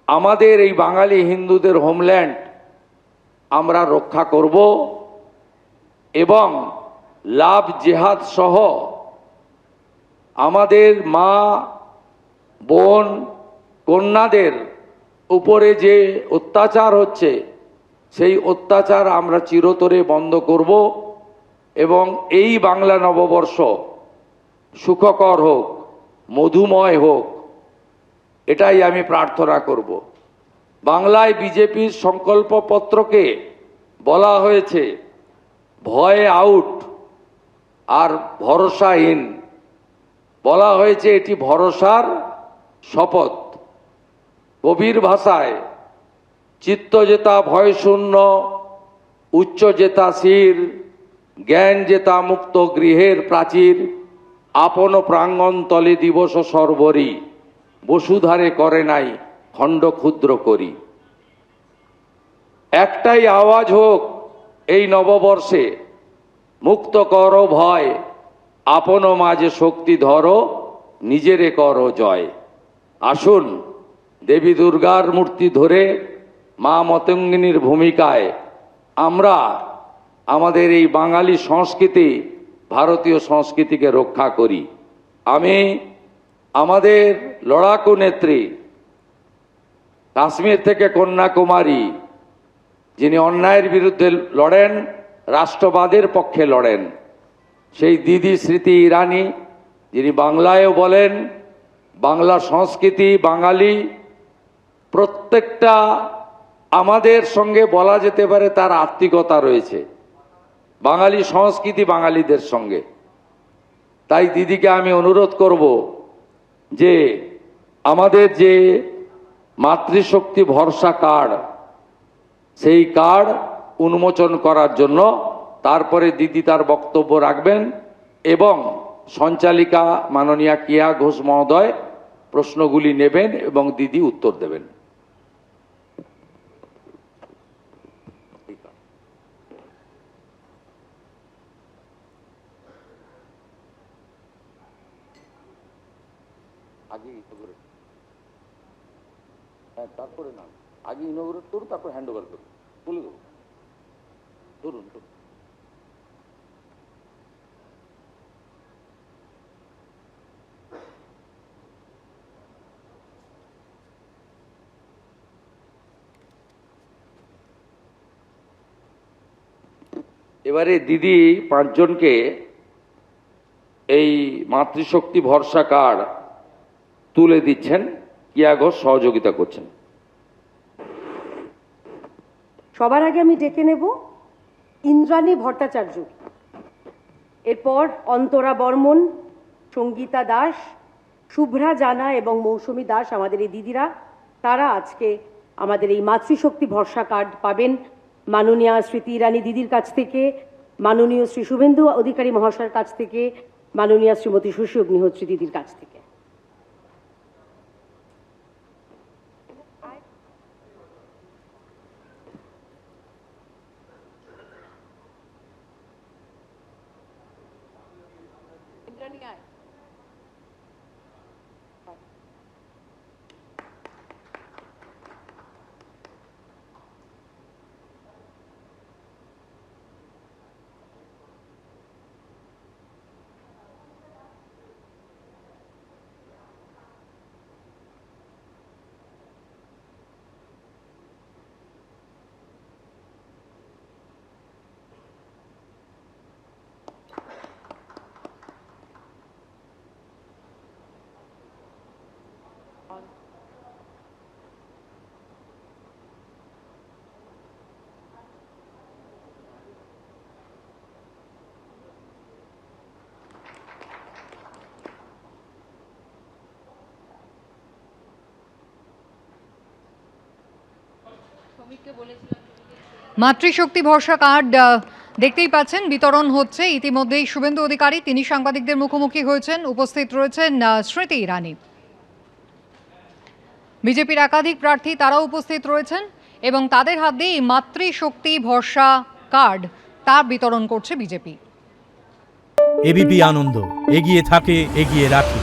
আমাদের এই বাঙালি হিন্দুদের হোমল্যান্ড আমরা রক্ষা করব এবং লাভ জেহাদ সহ আমাদের মা বোন কন্যাদের উপরে যে অত্যাচার হচ্ছে সেই অত্যাচার আমরা চিরতরে বন্ধ করব এবং এই বাংলা নববর্ষ সুখকর হোক, মধুময় হোক, এটাই আমি প্রার্থনা করব। বাংলায় বিজেপির সংকল্পপত্রকে বলা হয়েছে ভয় আউট আর ভরসাহীন। বলা হয়েছে এটি ভরসার শপথ। কবির ভাষায় চিত্ত জেতা ভয় শূন্য, উচ্চ জেতা শির, জ্ঞান জেতা মুক্ত গৃহের প্রাচীর, আপন প্রাঙ্গণ তলে দিবস সর্বরি, বসুধারে করে নাই খণ্ড ক্ষুদ্র করি। একটাই আওয়াজ হোক এই নববর্ষে, মুক্ত করো ভয়, আপন মাঝে শক্তি ধরো, নিজেরে করো জয়। আসুন দেবী দুর্গার মূর্তি ধরে মা মতঙ্গিনীর ভূমিকায় আমরা আমাদের এই বাঙালি সংস্কৃতি, ভারতীয় সংস্কৃতিকে রক্ষা করি। আমি আমাদের লড়াকু নেত্রী, কাশ্মীর থেকে কন্যাকুমারী, যিনি অন্যায়ের বিরুদ্ধে লড়েন, রাষ্ট্রবাদের পক্ষে লড়েন, সেই দিদি স্মৃতি ইরানি, যিনি বাংলায়ও বলেন বাংলা সংস্কৃতি বাঙালি প্রত্যেকটা আমাদের সঙ্গে বলা যেতে পারে তার আত্মিকতা রয়েছে, বাঙালি সংস্কৃতি বাঙালিদের সঙ্গে। তাই দিদিকে আমি অনুরোধ করব যে আমাদের যে মাতৃশক্তি ভরসা কার্ড, সেই কার্ড উন্মোচন করার জন্য তারপরে দিদি তার বক্তব্য রাখবেন এবং সঞ্চালিকা মাননীয়া কিয়া ঘোষ মহোদয় প্রশ্নগুলি নেবেন এবং দিদি উত্তর দেবেন। আগে ইনোগ্রেট, হ্যাঁ তারপরে না, আগে ইনোগ্রেট করুন, তারপর হ্যান্ড ওভার করুন, বলে দেবো। ধরুন ধরুন। এবারে দিদি পাঁচজনকে এই মাতৃশক্তি ভরসা কার্ড তুলে দিচ্ছেন, কিয়া ঘোষ সহযোগিতা করছেন। সবার আগে আমি ডেকে নেব ইন্দ্রাণী ভট্টাচার্য, এরপর অন্তরা বর্মন, সঙ্গীতা দাস, শুভ্রা জানা এবং মৌসুমী দাস, আমাদের এই দিদিরা। তারা আজকে আমাদের এই মাতৃশক্তি ভরসা কার্ড পাবেন মাননীয়া স্মৃতি ইরানি দিদির কাছ থেকে, মাননীয় শ্রী শুভেন্দু অধিকারী মহাশয়ের কাছ থেকে, মাননীয়া শ্রীমতী শশী অগ্নিহোত্রী দিদির কাছ থেকে। মাতৃশক্তি ভরসা কার্ড দেখতেই পাচ্ছেন বিতরণ হচ্ছে ইতিমধ্যেই। শুভেন্দু অধিকারী তিনি সাংবাদিকদের মুখোমুখি হয়েছেন, উপস্থিত রয়েছেন স্মৃতি ইরানি, বিজেপির একাধিক প্রার্থী তারাও উপস্থিত রয়েছেন এবং তাদের হাত দিয়ে মাতৃশক্তি ভরসা কার্ড তা বিতরণ করছে বিজেপি। এবিপি আনন্দ, এগিয়ে থাকে, এগিয়ে রাখে।